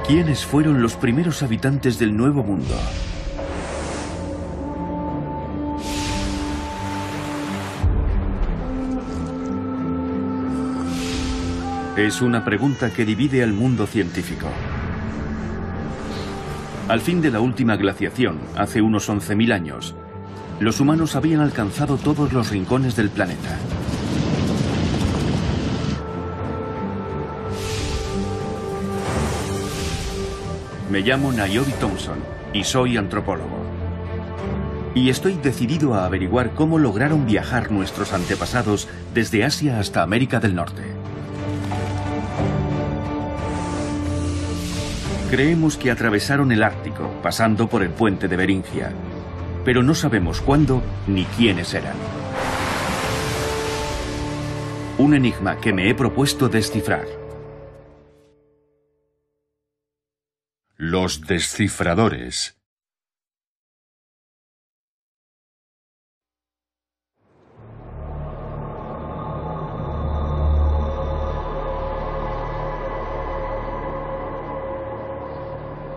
¿Quiénes fueron los primeros habitantes del Nuevo Mundo? Es una pregunta que divide al mundo científico. Al fin de la última glaciación, hace unos 11.000 años, los humanos habían alcanzado todos los rincones del planeta. Me llamo Niobe Thompson y soy antropólogo. Y estoy decidido a averiguar cómo lograron viajar nuestros antepasados desde Asia hasta América del Norte. Creemos que atravesaron el Ártico, pasando por el puente de Beringia, pero no sabemos cuándo ni quiénes eran. Un enigma que me he propuesto descifrar. Los descifradores.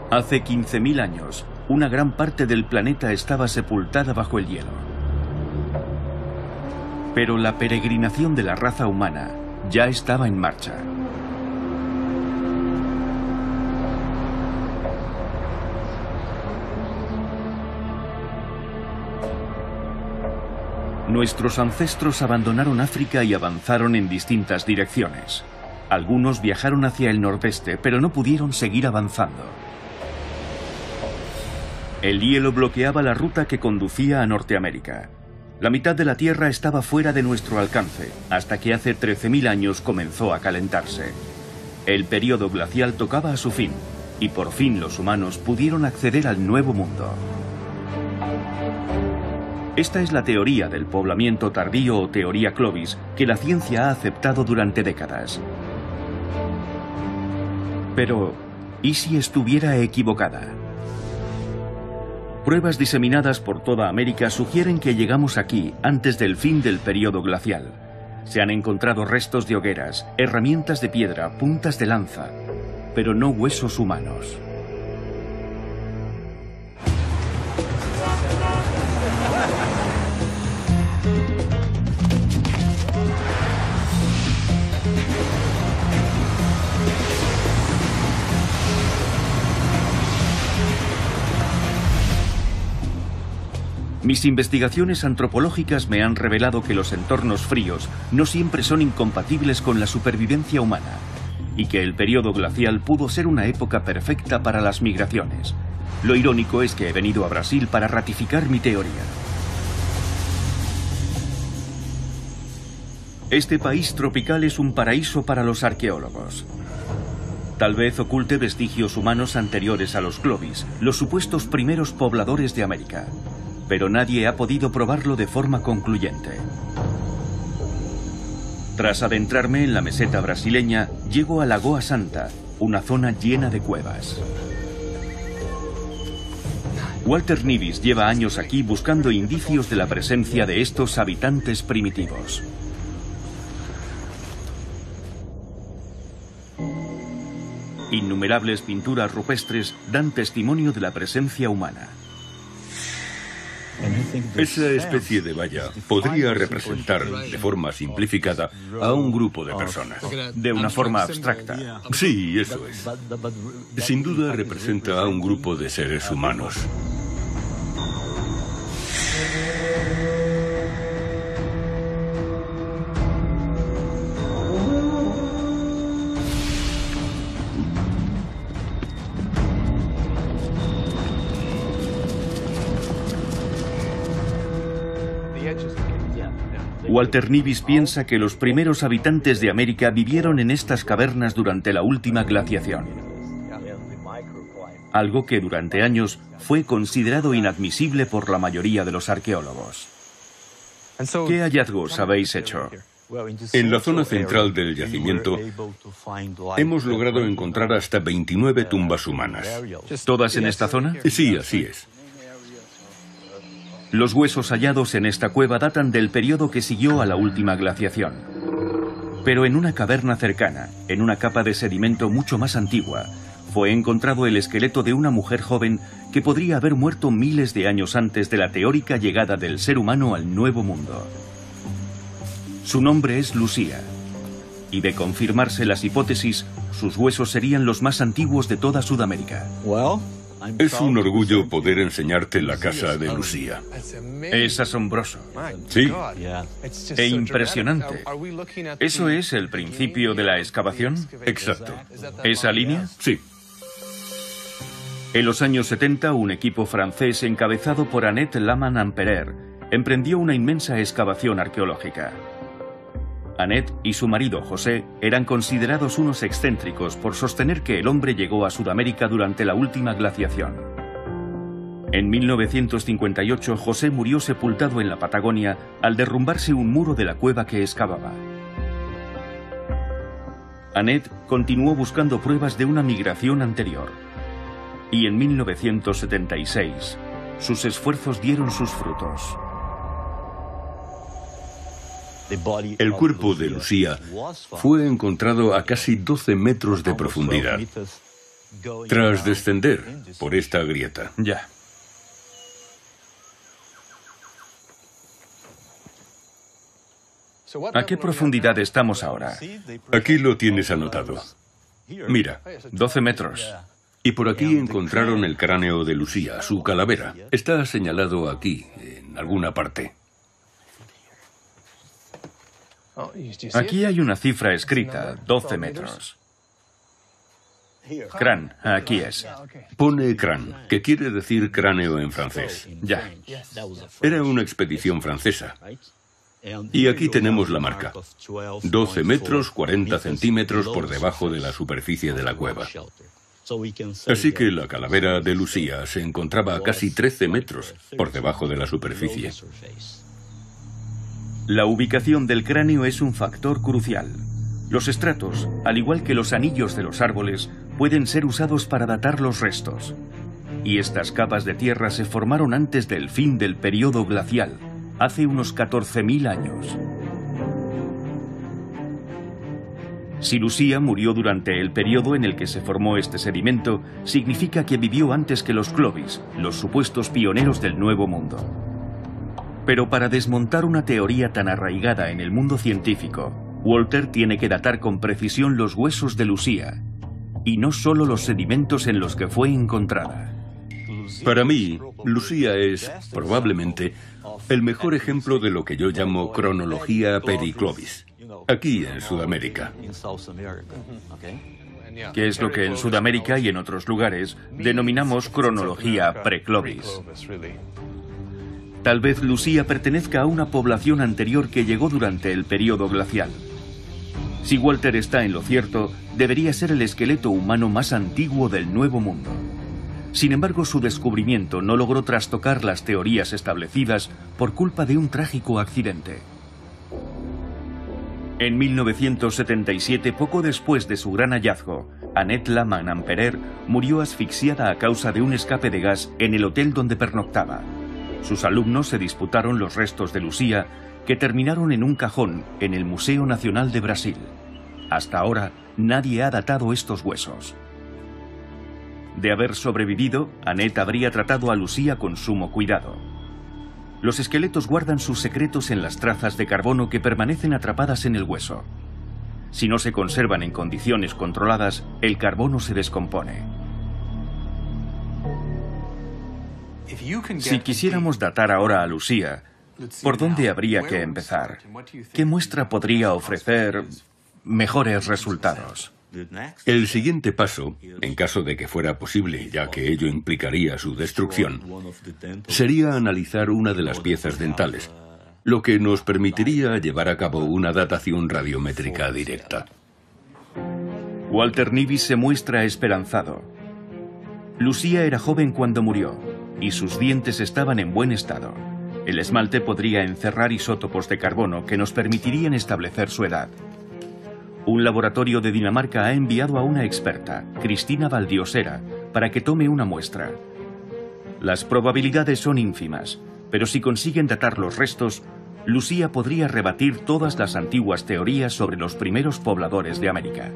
Hace 15.000 años, una gran parte del planeta estaba sepultada bajo el hielo. Pero la peregrinación de la raza humana ya estaba en marcha. Nuestros ancestros abandonaron África y avanzaron en distintas direcciones. Algunos viajaron hacia el nordeste, pero no pudieron seguir avanzando. El hielo bloqueaba la ruta que conducía a Norteamérica. La mitad de la Tierra estaba fuera de nuestro alcance, hasta que hace 13.000 años comenzó a calentarse. El período glacial tocaba a su fin, y por fin los humanos pudieron acceder al Nuevo Mundo. Esta es la teoría del poblamiento tardío o teoría Clovis que la ciencia ha aceptado durante décadas. Pero, ¿y si estuviera equivocada? Pruebas diseminadas por toda América sugieren que llegamos aquí antes del fin del período glacial. Se han encontrado restos de hogueras, herramientas de piedra, puntas de lanza, pero no huesos humanos. Mis investigaciones antropológicas me han revelado que los entornos fríos no siempre son incompatibles con la supervivencia humana y que el período glacial pudo ser una época perfecta para las migraciones. Lo irónico es que he venido a Brasil para ratificar mi teoría. Este país tropical es un paraíso para los arqueólogos. Tal vez oculte vestigios humanos anteriores a los Clovis, los supuestos primeros pobladores de América. Pero nadie ha podido probarlo de forma concluyente. Tras adentrarme en la meseta brasileña, llego a Lagoa Santa, una zona llena de cuevas. Walter Nivis lleva años aquí buscando indicios de la presencia de estos habitantes primitivos. Innumerables pinturas rupestres dan testimonio de la presencia humana. Esa especie de valla podría representar, de forma simplificada, a un grupo de personas. De una forma abstracta. Sí, eso es. Sin duda representa a un grupo de seres humanos. Walter Nivis piensa que los primeros habitantes de América vivieron en estas cavernas durante la última glaciación. Algo que durante años fue considerado inadmisible por la mayoría de los arqueólogos. ¿Qué hallazgos habéis hecho? En la zona central del yacimiento hemos logrado encontrar hasta 29 tumbas humanas. ¿Todas en esta zona? Sí, así es. Los huesos hallados en esta cueva datan del periodo que siguió a la última glaciación. Pero en una caverna cercana, en una capa de sedimento mucho más antigua, fue encontrado el esqueleto de una mujer joven que podría haber muerto miles de años antes de la teórica llegada del ser humano al Nuevo Mundo. Su nombre es Lucía, y de confirmarse las hipótesis, sus huesos serían los más antiguos de toda Sudamérica. Es un orgullo poder enseñarte la casa de Lucía. Es asombroso. Sí. E impresionante. ¿Eso es el principio de la excavación? Exacto. ¿Esa línea? Sí. En los años 70, un equipo francés encabezado por Annette Laman-Amperer emprendió una inmensa excavación arqueológica. Annette y su marido José eran considerados unos excéntricos por sostener que el hombre llegó a Sudamérica durante la última glaciación. En 1958, José murió sepultado en la Patagonia al derrumbarse un muro de la cueva que excavaba. Annette continuó buscando pruebas de una migración anterior. Y en 1976, sus esfuerzos dieron sus frutos. El cuerpo de Lucía fue encontrado a casi 12 metros de profundidad, tras descender por esta grieta. Ya. ¿A qué profundidad estamos ahora? Aquí lo tienes anotado. Mira, 12 metros. y por aquí encontraron el cráneo de Lucía, su calavera. Está señalado aquí, en alguna parte. Aquí hay una cifra escrita, 12 metros. Crán, aquí es. Pone crán, que quiere decir cráneo en francés. Ya. Era una expedición francesa. Y aquí tenemos la marca. 12 metros, 40 centímetros por debajo de la superficie de la cueva. Así que la calavera de Lucía se encontraba a casi 13 metros por debajo de la superficie. La ubicación del cráneo es un factor crucial. Los estratos, al igual que los anillos de los árboles, pueden ser usados para datar los restos. Y estas capas de tierra se formaron antes del fin del período glacial, hace unos 14.000 años. Si Lucía murió durante el periodo en el que se formó este sedimento, significa que vivió antes que los Clovis, los supuestos pioneros del Nuevo Mundo. Pero para desmontar una teoría tan arraigada en el mundo científico, Walter tiene que datar con precisión los huesos de Lucía, y no solo los sedimentos en los que fue encontrada. Para mí, Lucía es, probablemente, el mejor ejemplo de lo que yo llamo cronología periclovis, aquí en Sudamérica. Que es lo que en Sudamérica y en otros lugares denominamos cronología preclovis. Tal vez Lucía pertenezca a una población anterior que llegó durante el período glacial. Si Walter está en lo cierto, debería ser el esqueleto humano más antiguo del Nuevo Mundo. Sin embargo, su descubrimiento no logró trastocar las teorías establecidas por culpa de un trágico accidente. En 1977, poco después de su gran hallazgo, Annette Laman-Amperer murió asfixiada a causa de un escape de gas en el hotel donde pernoctaba. Sus alumnos se disputaron los restos de Lucía, que terminaron en un cajón en el Museo Nacional de Brasil. Hasta ahora, nadie ha datado estos huesos. De haber sobrevivido, Annette habría tratado a Lucía con sumo cuidado. Los esqueletos guardan sus secretos en las trazas de carbono que permanecen atrapadas en el hueso. Si no se conservan en condiciones controladas, el carbono se descompone. Si quisiéramos datar ahora a Lucía, ¿por dónde habría que empezar? ¿Qué muestra podría ofrecer mejores resultados? El siguiente paso, en caso de que fuera posible, ya que ello implicaría su destrucción, sería analizar una de las piezas dentales, lo que nos permitiría llevar a cabo una datación radiométrica directa. Walter Nivis se muestra esperanzado. Lucía era joven cuando murió, y sus dientes estaban en buen estado. El esmalte podría encerrar isótopos de carbono que nos permitirían establecer su edad. Un laboratorio de Dinamarca ha enviado a una experta, Cristina Valdiosera, para que tome una muestra. Las probabilidades son ínfimas, pero si consiguen datar los restos, Lucía podría rebatir todas las antiguas teorías sobre los primeros pobladores de América.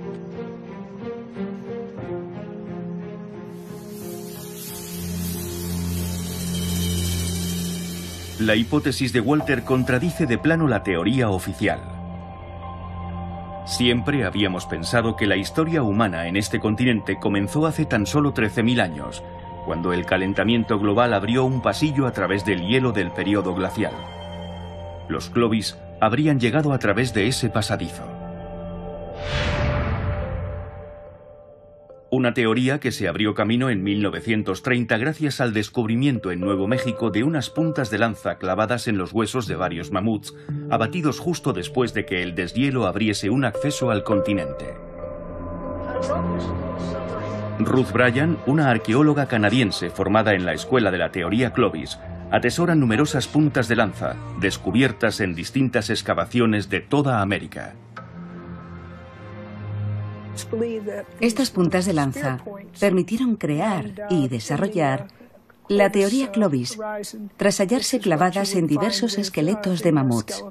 La hipótesis de Walter contradice de plano la teoría oficial. Siempre habíamos pensado que la historia humana en este continente comenzó hace tan solo 13.000 años, cuando el calentamiento global abrió un pasillo a través del hielo del período glacial. Los Clovis habrían llegado a través de ese pasadizo. Una teoría que se abrió camino en 1930 gracias al descubrimiento en Nuevo México de unas puntas de lanza clavadas en los huesos de varios mamuts, abatidos justo después de que el deshielo abriese un acceso al continente. Ruth Bryan, una arqueóloga canadiense formada en la Escuela de la Teoría Clovis, atesora numerosas puntas de lanza, descubiertas en distintas excavaciones de toda América. Estas puntas de lanza permitieron crear y desarrollar la teoría Clovis, tras hallarse clavadas en diversos esqueletos de mamuts.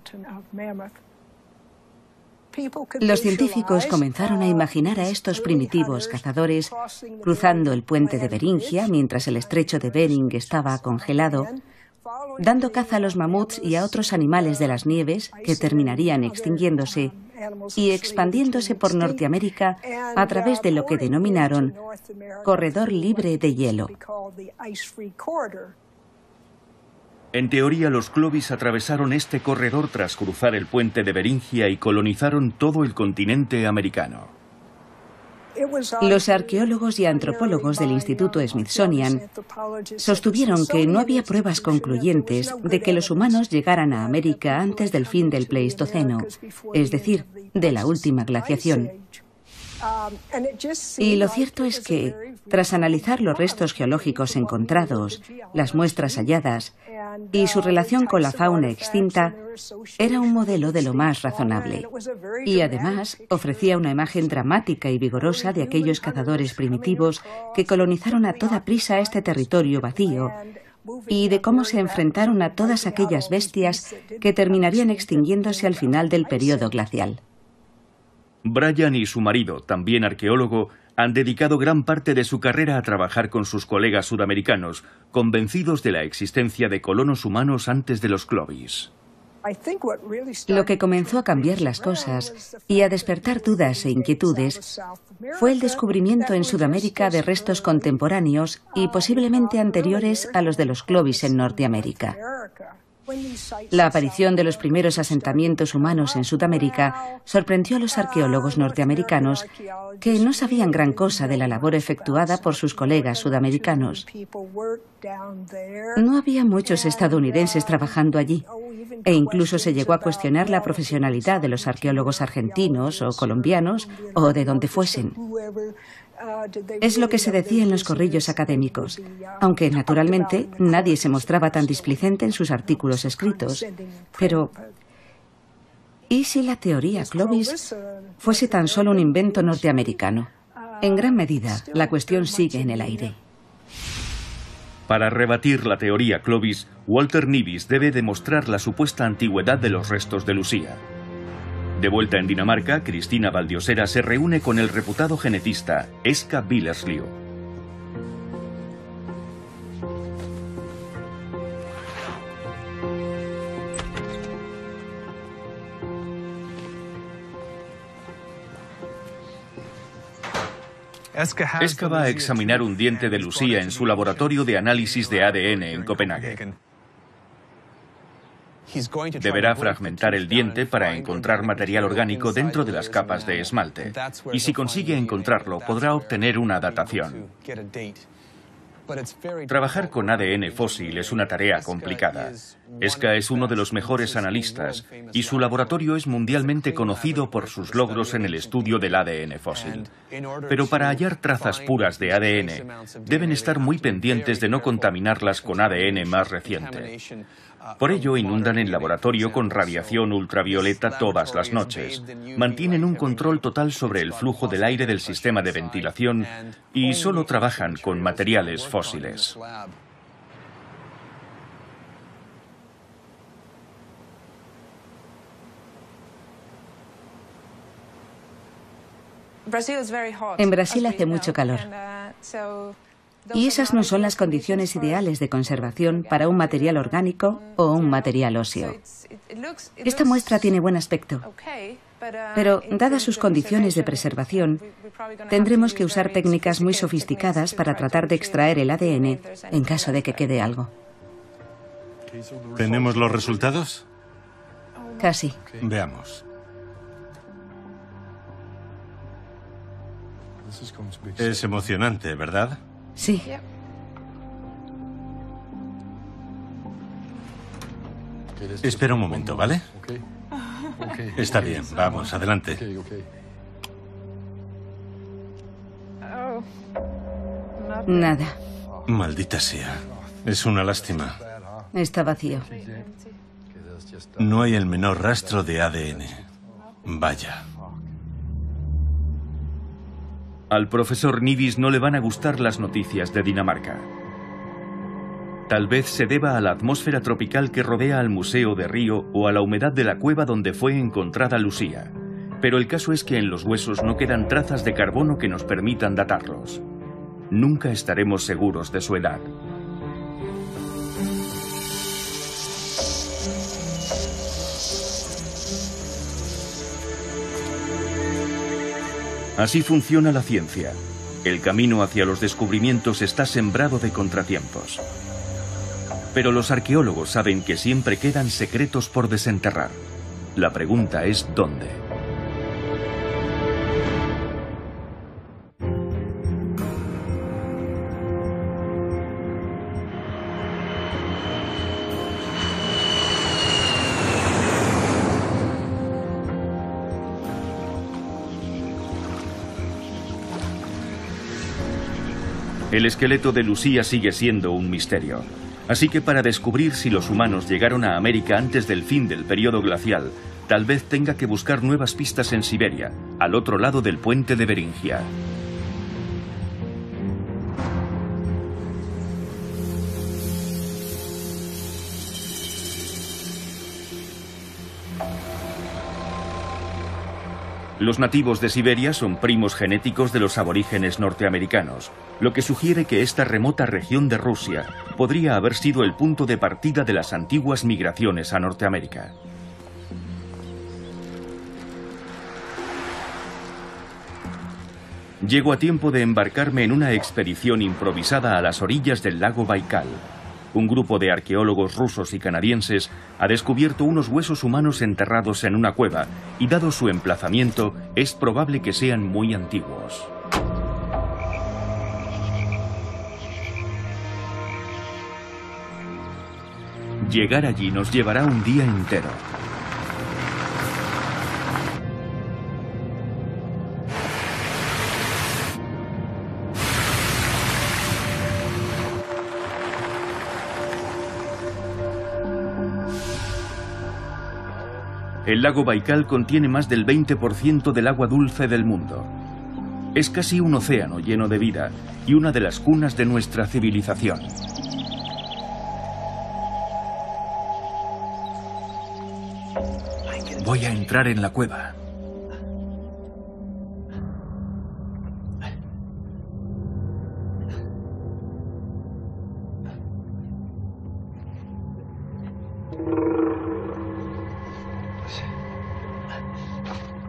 Los científicos comenzaron a imaginar a estos primitivos cazadores cruzando el puente de Beringia mientras el estrecho de Bering estaba congelado, dando caza a los mamuts y a otros animales de las nieves que terminarían extinguiéndose y expandiéndose por Norteamérica a través de lo que denominaron corredor libre de hielo. En teoría, los Clovis atravesaron este corredor tras cruzar el puente de Beringia y colonizaron todo el continente americano. Los arqueólogos y antropólogos del Instituto Smithsonian sostuvieron que no había pruebas concluyentes de que los humanos llegaran a América antes del fin del Pleistoceno, es decir, de la última glaciación. Y lo cierto es que, tras analizar los restos geológicos encontrados, las muestras halladas y su relación con la fauna extinta, era un modelo de lo más razonable. Y además ofrecía una imagen dramática y vigorosa de aquellos cazadores primitivos que colonizaron a toda prisa este territorio vacío y de cómo se enfrentaron a todas aquellas bestias que terminarían extinguiéndose al final del período glacial. Bryan y su marido, también arqueólogo, han dedicado gran parte de su carrera a trabajar con sus colegas sudamericanos, convencidos de la existencia de colonos humanos antes de los Clovis. Lo que comenzó a cambiar las cosas y a despertar dudas e inquietudes fue el descubrimiento en Sudamérica de restos contemporáneos y posiblemente anteriores a los de los Clovis en Norteamérica. La aparición de los primeros asentamientos humanos en Sudamérica sorprendió a los arqueólogos norteamericanos, que no sabían gran cosa de la labor efectuada por sus colegas sudamericanos. No había muchos estadounidenses trabajando allí, e incluso se llegó a cuestionar la profesionalidad de los arqueólogos argentinos o colombianos o de donde fuesen. Es lo que se decía en los corrillos académicos, aunque naturalmente nadie se mostraba tan displicente en sus artículos escritos. Pero, ¿y si la teoría Clovis fuese tan solo un invento norteamericano? En gran medida, la cuestión sigue en el aire. Para rebatir la teoría Clovis, Walter Nibis debe demostrar la supuesta antigüedad de los restos de Lucía. De vuelta en Dinamarca, Cristina Valdiosera se reúne con el reputado genetista Eska Willerslev. Eska va a examinar un diente de Lucía en su laboratorio de análisis de ADN en Copenhague. Deberá fragmentar el diente para encontrar material orgánico dentro de las capas de esmalte, y si consigue encontrarlo, podrá obtener una datación. Trabajar con ADN fósil es una tarea complicada. Eska es uno de los mejores analistas, y su laboratorio es mundialmente conocido por sus logros en el estudio del ADN fósil. Pero para hallar trazas puras de ADN, deben estar muy pendientes de no contaminarlas con ADN más reciente. Por ello, inundan el laboratorio con radiación ultravioleta todas las noches. Mantienen un control total sobre el flujo del aire del sistema de ventilación y solo trabajan con materiales fósiles. En Brasil hace mucho calor. Y esas no son las condiciones ideales de conservación para un material orgánico o un material óseo. Esta muestra tiene buen aspecto, pero dadas sus condiciones de preservación, tendremos que usar técnicas muy sofisticadas para tratar de extraer el ADN en caso de que quede algo. ¿Tenemos los resultados? Casi. Veamos. Es emocionante, ¿verdad? Sí. Espera un momento, ¿vale? Está bien, vamos, adelante. Nada. Maldita sea. Es una lástima. Está vacío. No hay el menor rastro de ADN. Vaya. Al profesor Nivis no le van a gustar las noticias de Dinamarca. Tal vez se deba a la atmósfera tropical que rodea al Museo de Río o a la humedad de la cueva donde fue encontrada Lucía. Pero el caso es que en los huesos no quedan trazas de carbono que nos permitan datarlos. Nunca estaremos seguros de su edad. Así funciona la ciencia. El camino hacia los descubrimientos está sembrado de contratiempos. Pero los arqueólogos saben que siempre quedan secretos por desenterrar. La pregunta es ¿dónde? El esqueleto de Lucía sigue siendo un misterio. Así que para descubrir si los humanos llegaron a América antes del fin del periodo glacial, tal vez tenga que buscar nuevas pistas en Siberia, al otro lado del puente de Beringia. Los nativos de Siberia son primos genéticos de los aborígenes norteamericanos, lo que sugiere que esta remota región de Rusia podría haber sido el punto de partida de las antiguas migraciones a Norteamérica. Llego a tiempo de embarcarme en una expedición improvisada a las orillas del lago Baikal. Un grupo de arqueólogos rusos y canadienses ha descubierto unos huesos humanos enterrados en una cueva y, dado su emplazamiento, es probable que sean muy antiguos. Llegar allí nos llevará un día entero. El lago Baikal contiene más del 20% del agua dulce del mundo. Es casi un océano lleno de vida y una de las cunas de nuestra civilización. Voy a entrar en la cueva.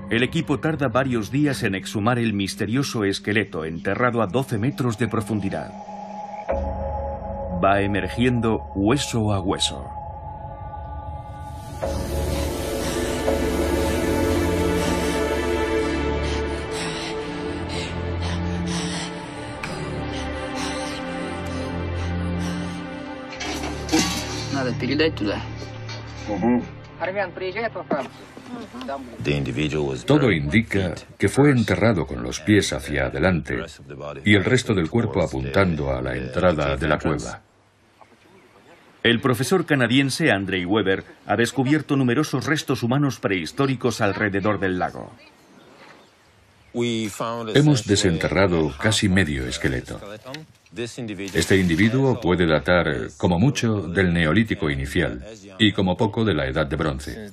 El equipo tarda varios días en exhumar el misterioso esqueleto enterrado a 12 metros de profundidad. Va emergiendo hueso a hueso. Надо передать туда. Todo indica que fue enterrado con los pies hacia adelante y el resto del cuerpo apuntando a la entrada de la cueva. El profesor canadiense Andrei Weber ha descubierto numerosos restos humanos prehistóricos alrededor del lago. Hemos desenterrado casi medio esqueleto. Este individuo puede datar, como mucho, del Neolítico inicial y como poco de la Edad de Bronce.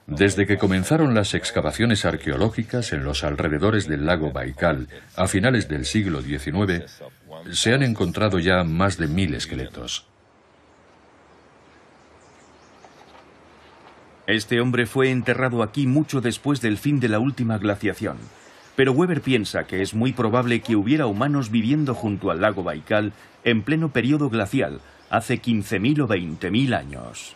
Desde que comenzaron las excavaciones arqueológicas en los alrededores del lago Baikal a finales del siglo XIX, Se han encontrado ya más de 1000 esqueletos. Este hombre fue enterrado aquí mucho después del fin de la última glaciación. Pero Weber piensa que es muy probable que hubiera humanos viviendo junto al lago Baikal en pleno periodo glacial, hace 15.000 o 20.000 años.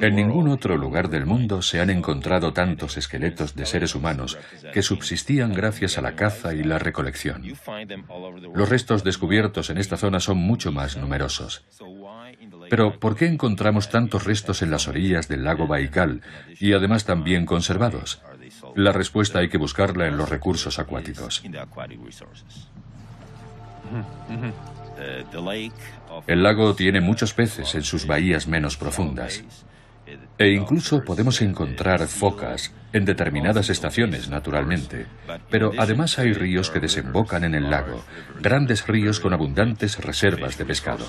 En ningún otro lugar del mundo se han encontrado tantos esqueletos de seres humanos que subsistían gracias a la caza y la recolección. Los restos descubiertos en esta zona son mucho más numerosos. Pero, ¿por qué encontramos tantos restos en las orillas del lago Baikal y además también conservados? La respuesta hay que buscarla en los recursos acuáticos. El lago tiene muchos peces en sus bahías menos profundas. E incluso podemos encontrar focas en determinadas estaciones, naturalmente. Pero además hay ríos que desembocan en el lago, grandes ríos con abundantes reservas de pescado.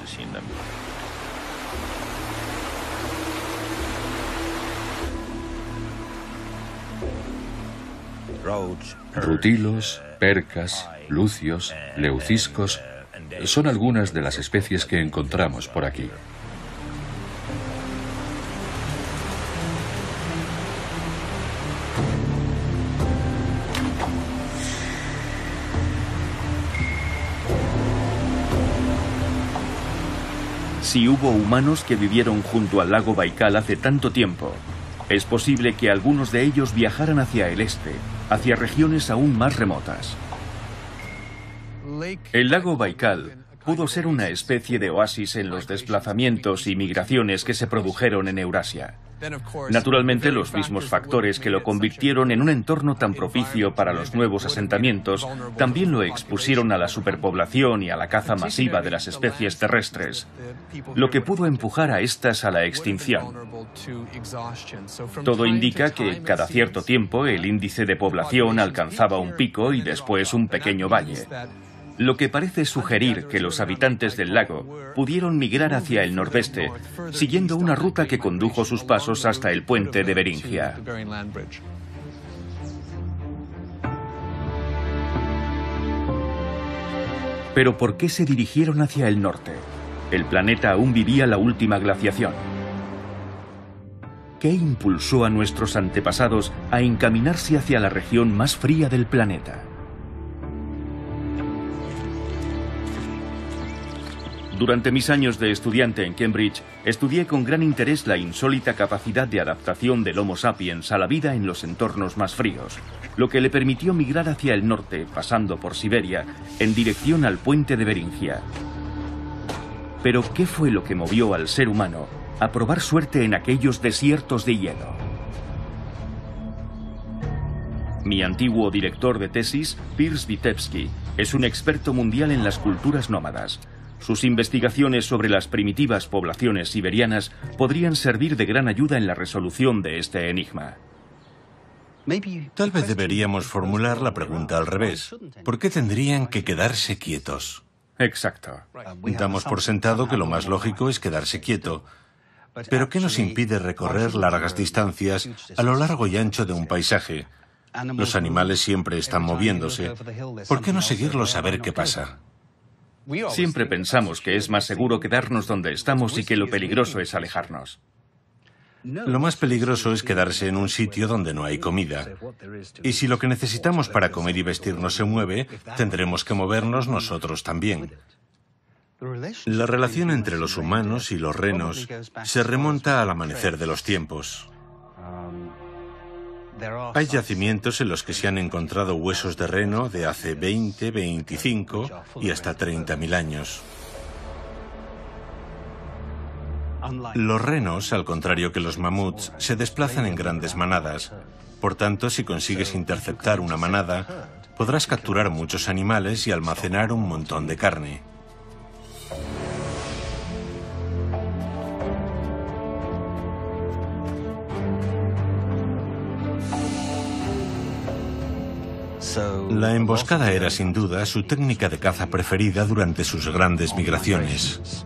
Rutilos, percas, lucios, leuciscos son algunas de las especies que encontramos por aquí. Si hubo humanos que vivieron junto al lago Baikal hace tanto tiempo, es posible que algunos de ellos viajaran hacia el este, hacia regiones aún más remotas. El lago Baikal pudo ser una especie de oasis en los desplazamientos y migraciones que se produjeron en Eurasia. Naturalmente, los mismos factores que lo convirtieron en un entorno tan propicio para los nuevos asentamientos también lo expusieron a la superpoblación y a la caza masiva de las especies terrestres, lo que pudo empujar a estas a la extinción. Todo indica que cada cierto tiempo el índice de población alcanzaba un pico y después un pequeño valle, lo que parece sugerir que los habitantes del lago pudieron migrar hacia el nordeste, siguiendo una ruta que condujo sus pasos hasta el puente de Beringia. Pero ¿por qué se dirigieron hacia el norte? El planeta aún vivía la última glaciación. ¿Qué impulsó a nuestros antepasados a encaminarse hacia la región más fría del planeta? Durante mis años de estudiante en Cambridge, estudié con gran interés la insólita capacidad de adaptación del Homo sapiens a la vida en los entornos más fríos, lo que le permitió migrar hacia el norte, pasando por Siberia, en dirección al puente de Beringia. Pero, ¿qué fue lo que movió al ser humano a probar suerte en aquellos desiertos de hielo? Mi antiguo director de tesis, Piers Vitebsky, es un experto mundial en las culturas nómadas. Sus investigaciones sobre las primitivas poblaciones siberianas podrían servir de gran ayuda en la resolución de este enigma. Tal vez deberíamos formular la pregunta al revés. ¿Por qué tendrían que quedarse quietos? Exacto. Damos por sentado que lo más lógico es quedarse quieto. Pero ¿qué nos impide recorrer largas distancias a lo largo y ancho de un paisaje? Los animales siempre están moviéndose. ¿Por qué no seguirlos a ver qué pasa? Siempre pensamos que es más seguro quedarnos donde estamos y que lo peligroso es alejarnos. Lo más peligroso es quedarse en un sitio donde no hay comida. Y si lo que necesitamos para comer y vestirnos se mueve, tendremos que movernos nosotros también. La relación entre los humanos y los renos se remonta al amanecer de los tiempos. Hay yacimientos en los que se han encontrado huesos de reno de hace 20, 25 y hasta 30.000 años. Los renos, al contrario que los mamuts, se desplazan en grandes manadas. Por tanto, si consigues interceptar una manada, podrás capturar muchos animales y almacenar un montón de carne. La emboscada era sin duda su técnica de caza preferida durante sus grandes migraciones.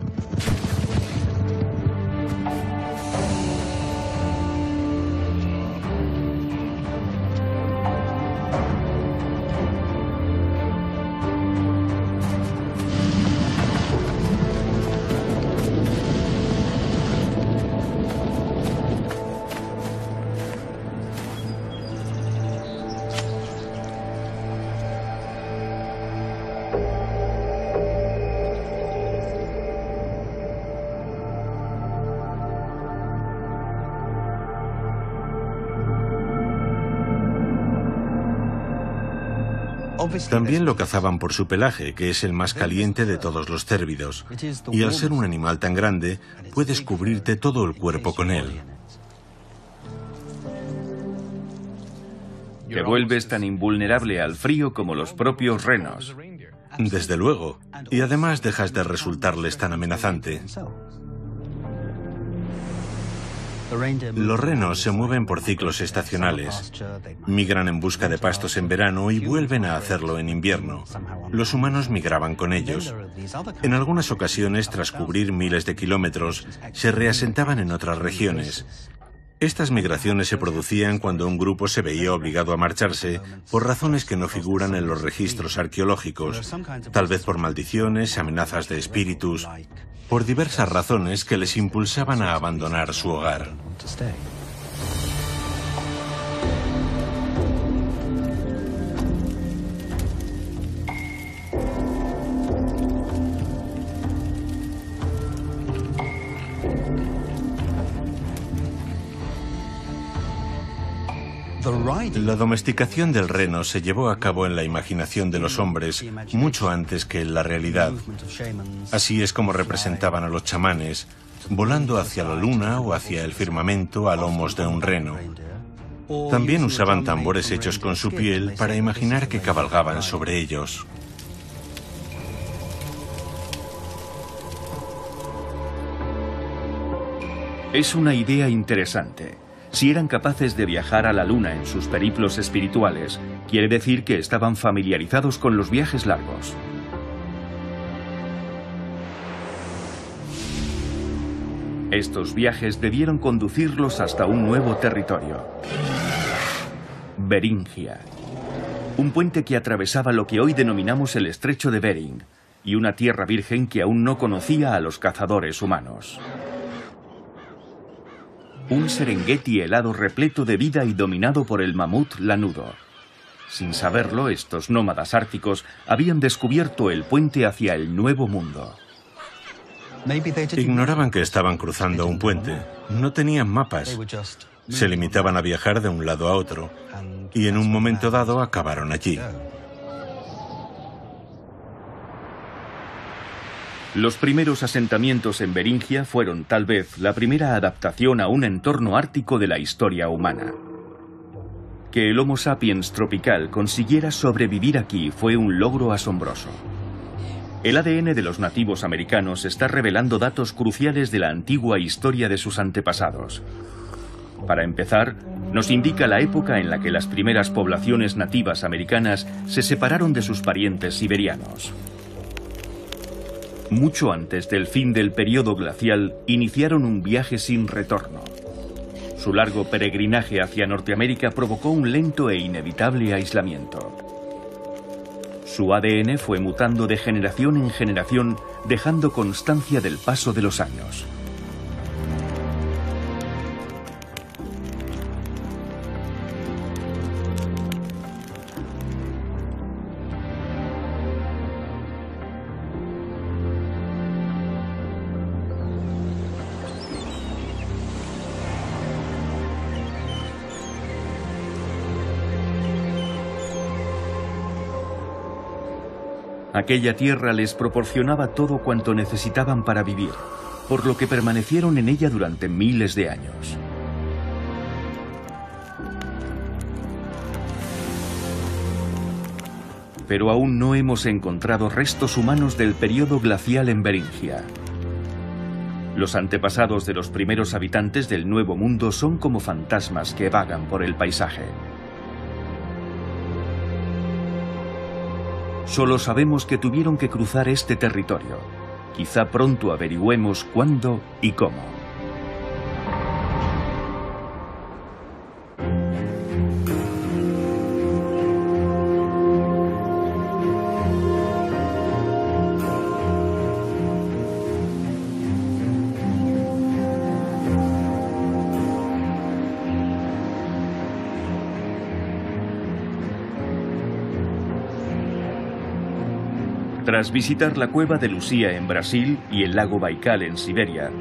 También lo cazaban por su pelaje, que es el más caliente de todos los cérvidos, y al ser un animal tan grande, puedes cubrirte todo el cuerpo con él. Te vuelves tan invulnerable al frío como los propios renos. Desde luego, y además dejas de resultarles tan amenazante. Los renos se mueven por ciclos estacionales. Migran en busca de pastos en verano y vuelven a hacerlo en invierno. Los humanos migraban con ellos. En algunas ocasiones, tras cubrir miles de kilómetros, se reasentaban en otras regiones. Estas migraciones se producían cuando un grupo se veía obligado a marcharse por razones que no figuran en los registros arqueológicos, tal vez por maldiciones, amenazas de espíritus, por diversas razones que les impulsaban a abandonar su hogar. La domesticación del reno se llevó a cabo en la imaginación de los hombres mucho antes que en la realidad. Así es como representaban a los chamanes, volando hacia la luna o hacia el firmamento a lomos de un reno. También usaban tambores hechos con su piel para imaginar que cabalgaban sobre ellos. Es una idea interesante. Si eran capaces de viajar a la luna en sus periplos espirituales, quiere decir que estaban familiarizados con los viajes largos. Estos viajes debieron conducirlos hasta un nuevo territorio. Beringia. Un puente que atravesaba lo que hoy denominamos el Estrecho de Bering, y una tierra virgen que aún no conocía a los cazadores humanos. Un Serengeti helado repleto de vida y dominado por el mamut lanudo. Sin saberlo, estos nómadas árticos habían descubierto el puente hacia el Nuevo Mundo. Ignoraban que estaban cruzando un puente. No tenían mapas. Se limitaban a viajar de un lado a otro. Y en un momento dado acabaron allí. Los primeros asentamientos en Beringia fueron tal vez la primera adaptación a un entorno ártico de la historia humana. Que el Homo sapiens tropical consiguiera sobrevivir aquí fue un logro asombroso. El ADN de los nativos americanos está revelando datos cruciales de la antigua historia de sus antepasados. Para empezar, nos indica la época en la que las primeras poblaciones nativas americanas se separaron de sus parientes siberianos. Mucho antes del fin del período glacial, iniciaron un viaje sin retorno. Su largo peregrinaje hacia Norteamérica provocó un lento e inevitable aislamiento. Su ADN fue mutando de generación en generación, dejando constancia del paso de los años. Aquella tierra les proporcionaba todo cuanto necesitaban para vivir, por lo que permanecieron en ella durante miles de años. Pero aún no hemos encontrado restos humanos del período glacial en Beringia. Los antepasados de los primeros habitantes del Nuevo Mundo son como fantasmas que vagan por el paisaje. Solo sabemos que tuvieron que cruzar este territorio. Quizá pronto averigüemos cuándo y cómo. Tras visitar la cueva de Lucía en Brasil y el lago Baikal en Siberia,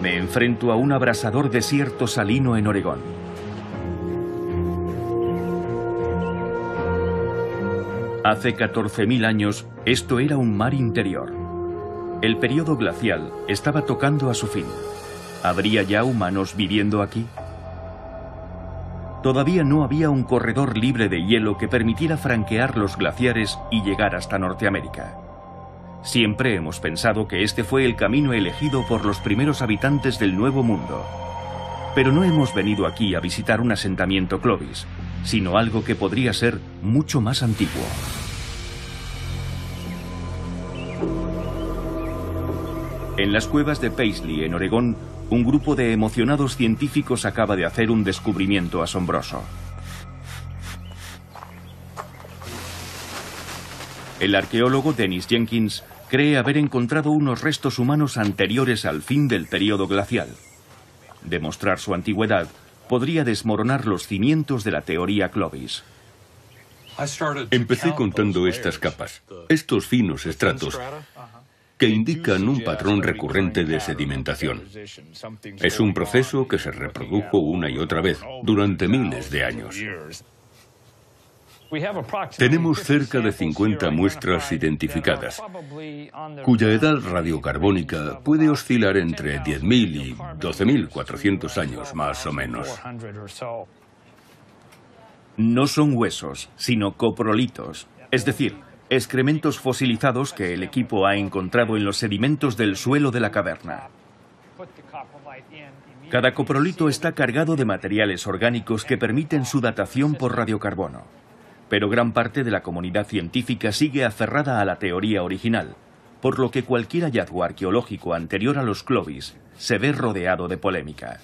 me enfrento a un abrasador desierto salino en Oregón. Hace 14.000 años, esto era un mar interior. El periodo glacial estaba tocando a su fin. ¿Habría ya humanos viviendo aquí? Todavía no había un corredor libre de hielo que permitiera franquear los glaciares y llegar hasta Norteamérica. Siempre hemos pensado que este fue el camino elegido por los primeros habitantes del Nuevo Mundo. Pero no hemos venido aquí a visitar un asentamiento Clovis, sino algo que podría ser mucho más antiguo. En las cuevas de Paisley, en Oregón, un grupo de emocionados científicos acaba de hacer un descubrimiento asombroso. El arqueólogo Dennis Jenkins cree haber encontrado unos restos humanos anteriores al fin del período glacial. Demostrar su antigüedad podría desmoronar los cimientos de la teoría Clovis. Empecé contando estas capas, estos finos estratos, que indican un patrón recurrente de sedimentación. Es un proceso que se reprodujo una y otra vez durante miles de años. Tenemos cerca de 50 muestras identificadas, cuya edad radiocarbónica puede oscilar entre 10.000 y 12.400 años, más o menos. No son huesos, sino coprolitos, es decir, excrementos fosilizados que el equipo ha encontrado en los sedimentos del suelo de la caverna. Cada coprolito está cargado de materiales orgánicos que permiten su datación por radiocarbono. Pero gran parte de la comunidad científica sigue aferrada a la teoría original, por lo que cualquier hallazgo arqueológico anterior a los Clovis se ve rodeado de polémica.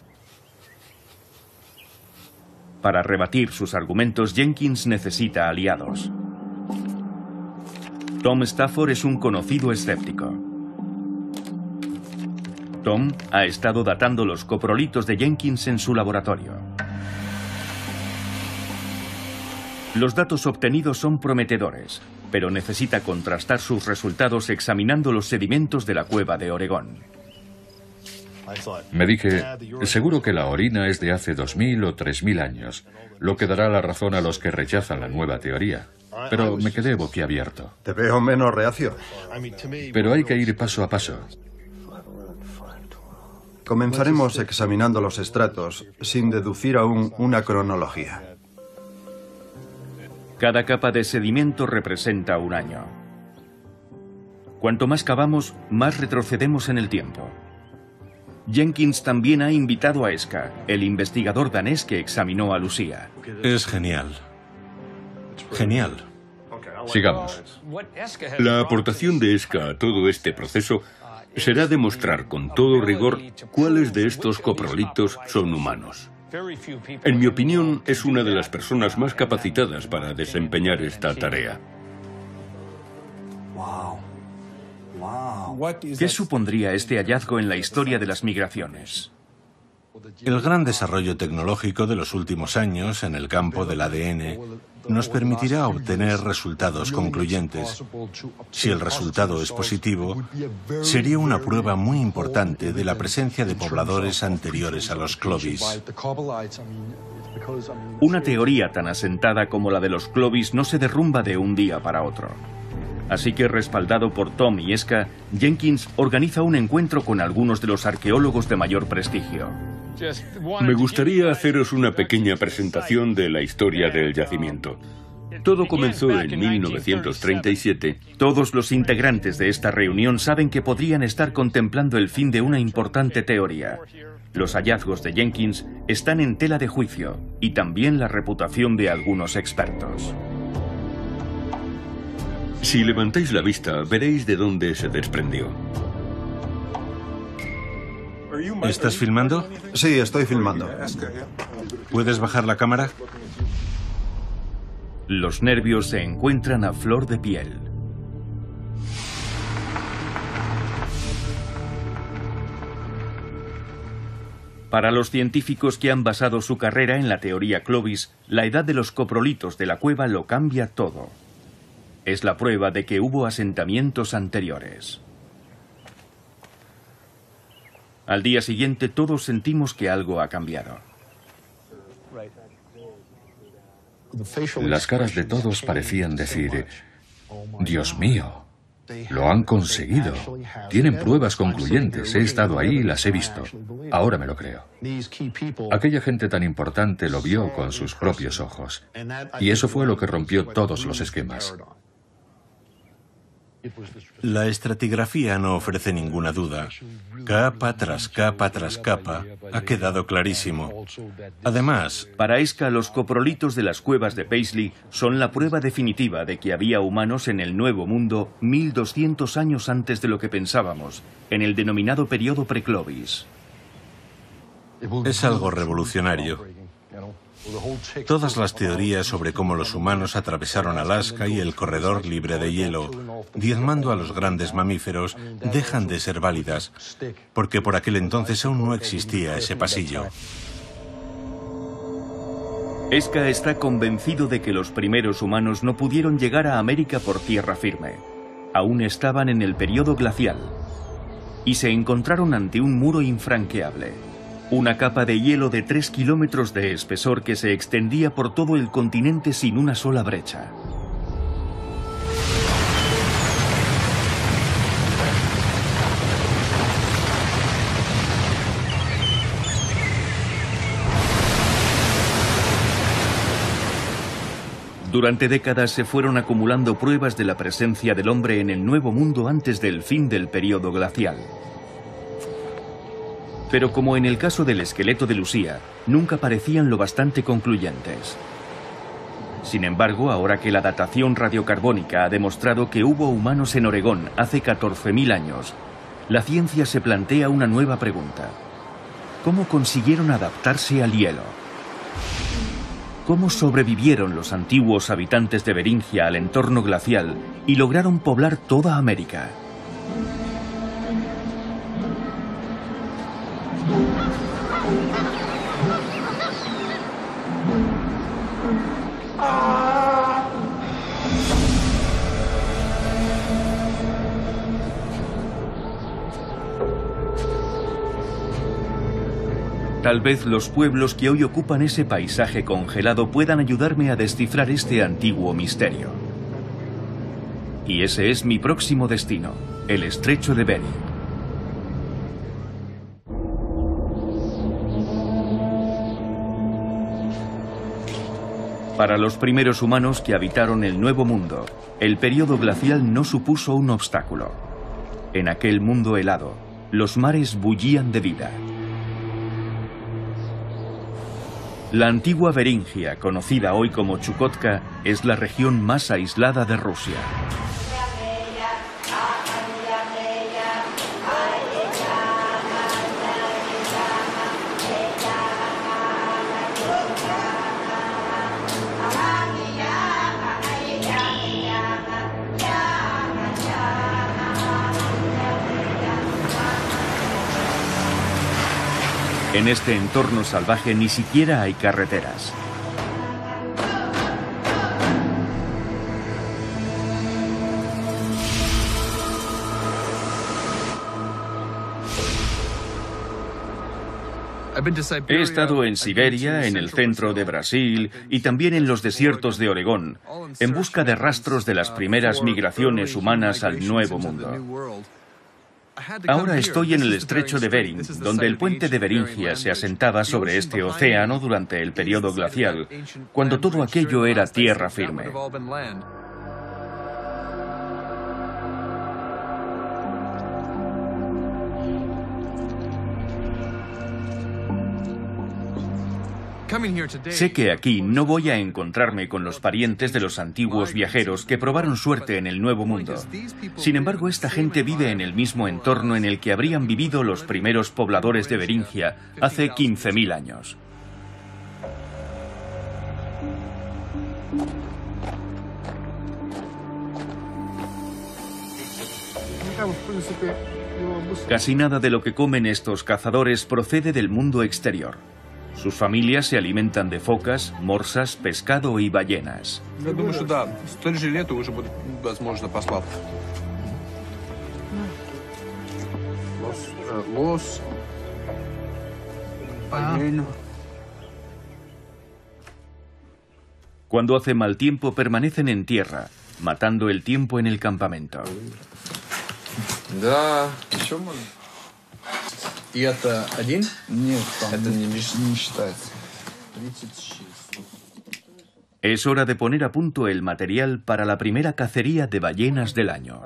Para rebatir sus argumentos, Jenkins necesita aliados. Tom Stafford es un conocido escéptico. Tom ha estado datando los coprolitos de Jenkins en su laboratorio. Los datos obtenidos son prometedores, pero necesita contrastar sus resultados examinando los sedimentos de la cueva de Oregón. Me dije, seguro que la orina es de hace 2.000 o 3.000 años, lo que dará la razón a los que rechazan la nueva teoría. Pero me quedé boquiabierto. Te veo menos reacio. Pero hay que ir paso a paso. Comenzaremos examinando los estratos, sin deducir aún una cronología. Cada capa de sedimento representa un año. Cuanto más cavamos, más retrocedemos en el tiempo. Jenkins también ha invitado a Eska, el investigador danés que examinó a Lucía. Es genial. Genial. Sigamos. La aportación de Eska a todo este proceso será demostrar con todo rigor cuáles de estos coprolitos son humanos. En mi opinión, es una de las personas más capacitadas para desempeñar esta tarea. ¿Qué supondría este hallazgo en la historia de las migraciones? El gran desarrollo tecnológico de los últimos años en el campo del ADN nos permitirá obtener resultados concluyentes. Si el resultado es positivo, sería una prueba muy importante de la presencia de pobladores anteriores a los Clovis. Una teoría tan asentada como la de los Clovis no se derrumba de un día para otro. Así que, respaldado por Tom y Eska, Jenkins organiza un encuentro con algunos de los arqueólogos de mayor prestigio. Me gustaría haceros una pequeña presentación de la historia del yacimiento. Todo comenzó en 1937. Todos los integrantes de esta reunión saben que podrían estar contemplando el fin de una importante teoría. Los hallazgos de Jenkins están en tela de juicio, y también la reputación de algunos expertos. Si levantáis la vista, veréis de dónde se desprendió. ¿Estás filmando? Sí, estoy filmando. ¿Puedes bajar la cámara? Los nervios se encuentran a flor de piel. Para los científicos que han basado su carrera en la teoría Clovis, la edad de los coprolitos de la cueva lo cambia todo. Es la prueba de que hubo asentamientos anteriores. Al día siguiente todos sentimos que algo ha cambiado. Las caras de todos parecían decir: Dios mío, lo han conseguido. Tienen pruebas concluyentes. He estado ahí y las he visto. Ahora me lo creo. Aquella gente tan importante lo vio con sus propios ojos. Y eso fue lo que rompió todos los esquemas. La estratigrafía no ofrece ninguna duda. Capa tras capa tras capa ha quedado clarísimo. Además, para Esca, los coprolitos de las cuevas de Paisley son la prueba definitiva de que había humanos en el Nuevo Mundo 1200 años antes de lo que pensábamos, en el denominado periodo preclovis. es algo revolucionario. Todas las teorías sobre cómo los humanos atravesaron Alaska y el corredor libre de hielo, diezmando a los grandes mamíferos, dejan de ser válidas, porque por aquel entonces aún no existía ese pasillo. Esca está convencido de que los primeros humanos no pudieron llegar a América por tierra firme. Aún estaban en el periodo glacial y se encontraron ante un muro infranqueable. Una capa de hielo de 3 kilómetros de espesor que se extendía por todo el continente sin una sola brecha. Durante décadas se fueron acumulando pruebas de la presencia del hombre en el Nuevo Mundo antes del fin del periodo glacial. Pero como en el caso del esqueleto de Lucía, nunca parecían lo bastante concluyentes. Sin embargo, ahora que la datación radiocarbónica ha demostrado que hubo humanos en Oregón hace 14.000 años, la ciencia se plantea una nueva pregunta. ¿Cómo consiguieron adaptarse al hielo? ¿Cómo sobrevivieron los antiguos habitantes de Beringia al entorno glacial y lograron poblar toda América? Tal vez los pueblos que hoy ocupan ese paisaje congelado puedan ayudarme a descifrar este antiguo misterio. Y ese es mi próximo destino, el estrecho de Bering. Para los primeros humanos que habitaron el Nuevo Mundo, el periodo glacial no supuso un obstáculo. En aquel mundo helado, los mares bullían de vida. La antigua Beringia, conocida hoy como Chukotka, es la región más aislada de Rusia. En este entorno salvaje ni siquiera hay carreteras. He estado en Siberia, en el centro de Brasil y también en los desiertos de Oregón, en busca de rastros de las primeras migraciones humanas al Nuevo Mundo. Ahora estoy en el estrecho de Bering, donde el puente de Beringia se asentaba sobre este océano durante el periodo glacial, cuando todo aquello era tierra firme. Sé que aquí no voy a encontrarme con los parientes de los antiguos viajeros que probaron suerte en el Nuevo Mundo. Sin embargo, esta gente vive en el mismo entorno en el que habrían vivido los primeros pobladores de Beringia hace 15.000 años. Casi nada de lo que comen estos cazadores procede del mundo exterior. Sus familias se alimentan de focas, morsas, pescado y ballenas. Cuando hace mal tiempo permanecen en tierra, matando el tiempo en el campamento. Es hora de poner a punto el material para la primera cacería de ballenas del año.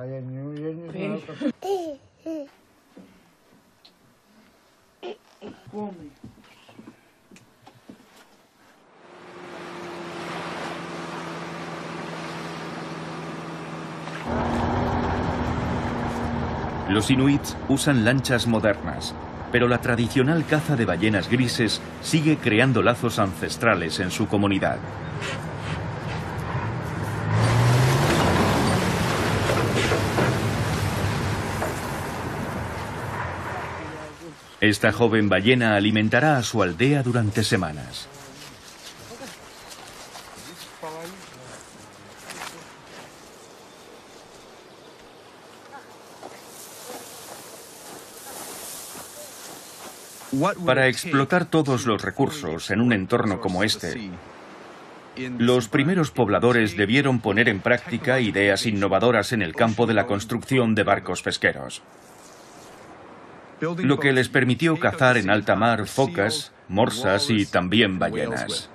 Los inuits usan lanchas modernas, pero la tradicional caza de ballenas grises sigue creando lazos ancestrales en su comunidad. Esta joven ballena alimentará a su aldea durante semanas. Para explotar todos los recursos en un entorno como este, los primeros pobladores debieron poner en práctica ideas innovadoras en el campo de la construcción de barcos pesqueros, lo que les permitió cazar en alta mar focas, morsas y también ballenas.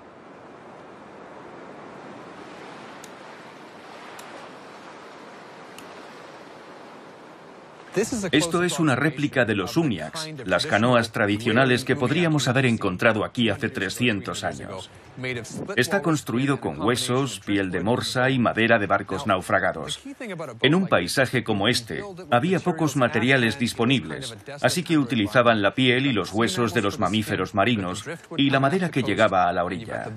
Esto es una réplica de los umiaks, las canoas tradicionales que podríamos haber encontrado aquí hace 300 años. Está construido con huesos, piel de morsa y madera de barcos naufragados. En un paisaje como este, había pocos materiales disponibles, así que utilizaban la piel y los huesos de los mamíferos marinos y la madera que llegaba a la orilla.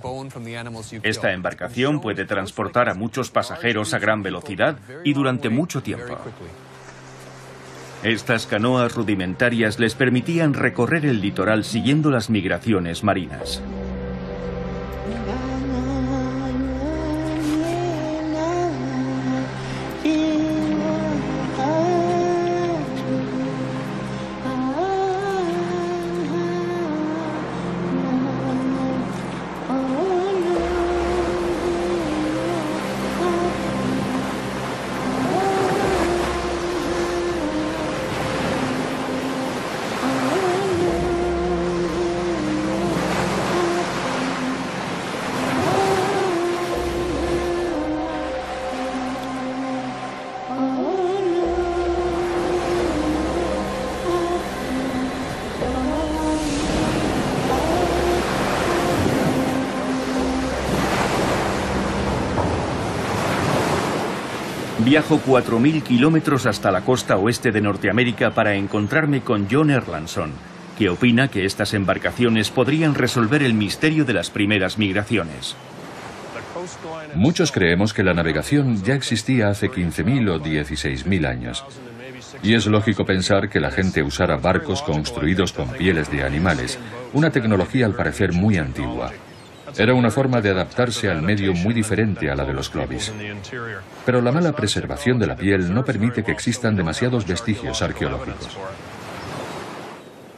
Esta embarcación puede transportar a muchos pasajeros a gran velocidad y durante mucho tiempo. Estas canoas rudimentarias les permitían recorrer el litoral siguiendo las migraciones marinas. Viajo 4.000 kilómetros hasta la costa oeste de Norteamérica para encontrarme con John Erlandson, que opina que estas embarcaciones podrían resolver el misterio de las primeras migraciones. Muchos creemos que la navegación ya existía hace 15.000 o 16.000 años. Y es lógico pensar que la gente usara barcos construidos con pieles de animales, una tecnología al parecer muy antigua. Era una forma de adaptarse al medio muy diferente a la de los Clovis. Pero la mala preservación de la piel no permite que existan demasiados vestigios arqueológicos.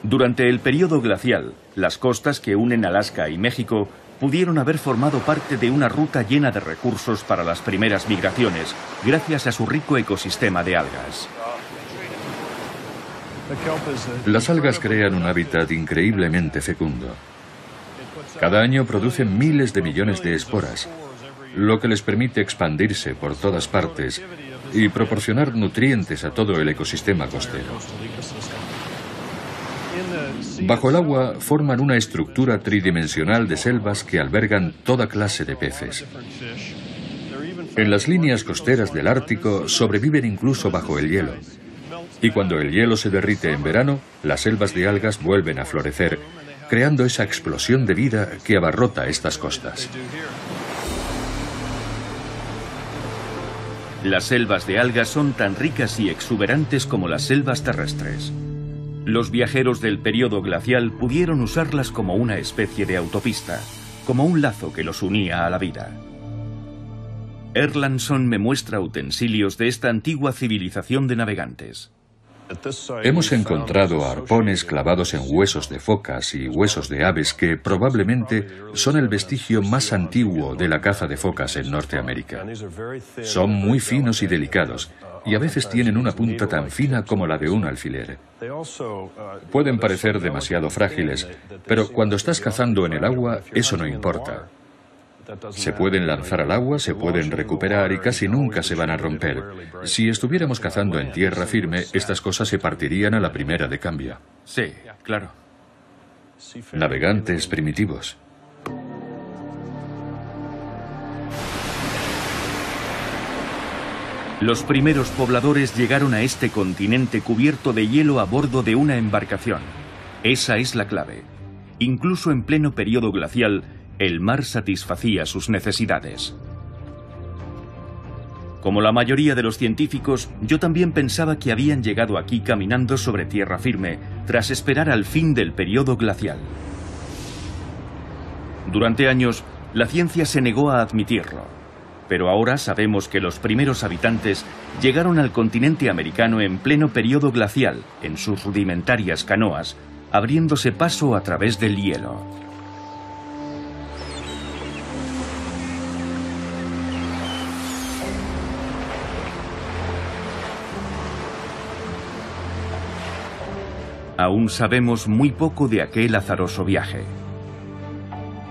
Durante el período glacial, las costas que unen Alaska y México pudieron haber formado parte de una ruta llena de recursos para las primeras migraciones, gracias a su rico ecosistema de algas. Las algas crean un hábitat increíblemente fecundo. Cada año producen miles de millones de esporas, lo que les permite expandirse por todas partes y proporcionar nutrientes a todo el ecosistema costero. Bajo el agua forman una estructura tridimensional de selvas que albergan toda clase de peces. En las líneas costeras del Ártico sobreviven incluso bajo el hielo. Y cuando el hielo se derrite en verano, las selvas de algas vuelven a florecer, creando esa explosión de vida que abarrota estas costas. Las selvas de algas son tan ricas y exuberantes como las selvas terrestres. Los viajeros del período glacial pudieron usarlas como una especie de autopista, como un lazo que los unía a la vida. Erlandson me muestra utensilios de esta antigua civilización de navegantes. Hemos encontrado arpones clavados en huesos de focas y huesos de aves que probablemente son el vestigio más antiguo de la caza de focas en Norteamérica. Son muy finos y delicados, y a veces tienen una punta tan fina como la de un alfiler. Pueden parecer demasiado frágiles, pero cuando estás cazando en el agua, eso no importa. Se pueden lanzar al agua, se pueden recuperar y casi nunca se van a romper. Si estuviéramos cazando en tierra firme, estas cosas se partirían a la primera de cambio. Sí, claro. Navegantes primitivos. Los primeros pobladores llegaron a este continente cubierto de hielo a bordo de una embarcación. Esa es la clave. Incluso en pleno periodo glacial, el mar satisfacía sus necesidades. Como la mayoría de los científicos, yo también pensaba que habían llegado aquí caminando sobre tierra firme, tras esperar al fin del periodo glacial. Durante años, la ciencia se negó a admitirlo, pero ahora sabemos que los primeros habitantes llegaron al continente americano en pleno periodo glacial, en sus rudimentarias canoas, abriéndose paso a través del hielo. Aún sabemos muy poco de aquel azaroso viaje.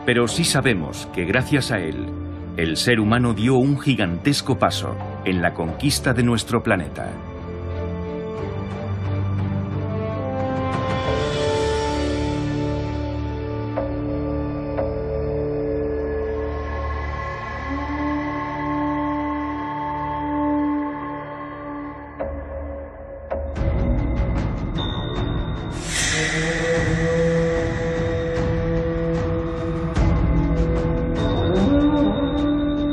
Pero sí sabemos que gracias a él, el ser humano dio un gigantesco paso en la conquista de nuestro planeta.